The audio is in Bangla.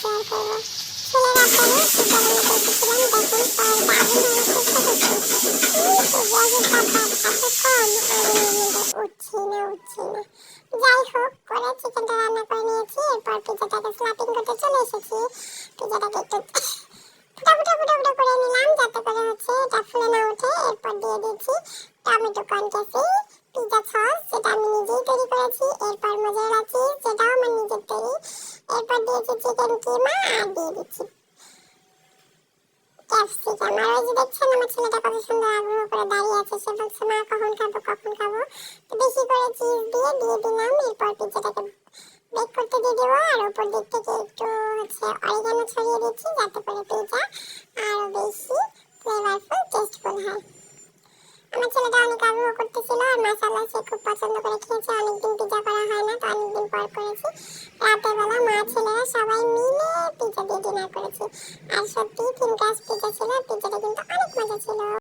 শেয়ার করবো। ছেলের আব্বারে পিজা বানাতে এসেছিলাম, দেখুন সব দারুণ ভালো চেষ্টা করছি, কিন্তু গ্যাসের তাপ এত কম আমি উঠছি না। যাই হোক, পরে চিকেনটা রান্না করে নিয়েছি, এরপর পিজাটাকে স্ল্যাপিং করতে চলে এসেছি। পিজাটাকে একটু ফুটা ফুটা ফুটা ফুটা করে নিলাম, যাতে করে এটা ফুলে না ওঠে। এরপর দিয়ে দিচ্ছি টমেটো কনকেসি পিজা সস, যেটা আমি নিজেই তৈরি করেছি। এরপর মোজারেলা চিজ, যেটাও আমার নিজের তৈরি। এরপর দিয়েছি চিকেন কিমা, আর দিয়ে দিচ্ছি ক্যাপসিকাম। আর ওই যে দেখছেন আমার ছেলেটা কত সুন্দর আগ্রহ করে দাঁড়িয়ে আছে, সে বলছে মা কখন খাবো কখন খাবো। তো বেশি করে চিজ দিয়ে দিলাম। এরপর পিজাটাকে বেক করতে দিয়ে দেবো, আর উপর দিক থেকে একটু অরিগানো ছড়িয়ে দিচ্ছি, যাতে করে পিজা আরো বেশি ফ্লেভারফুল টেস্টফুল হয়। আমার ছেলেটা অনেক আগ্রহ করতেছিল, আর মাশাআল্লাহ সে খুব পছন্দ করে খেয়েছে। অনেকদিন পিজা করা হয় না, তো অনেকদিন পর করেছি। রাতের বেলা মা ছেলেরা সবাই মিলে পিজা দিয়ে ডিনার করেছি। আর সত্যি 3 ক্লাস পিজা ছিল, পিজাটা কিন্তু অনেক মজা ছিল।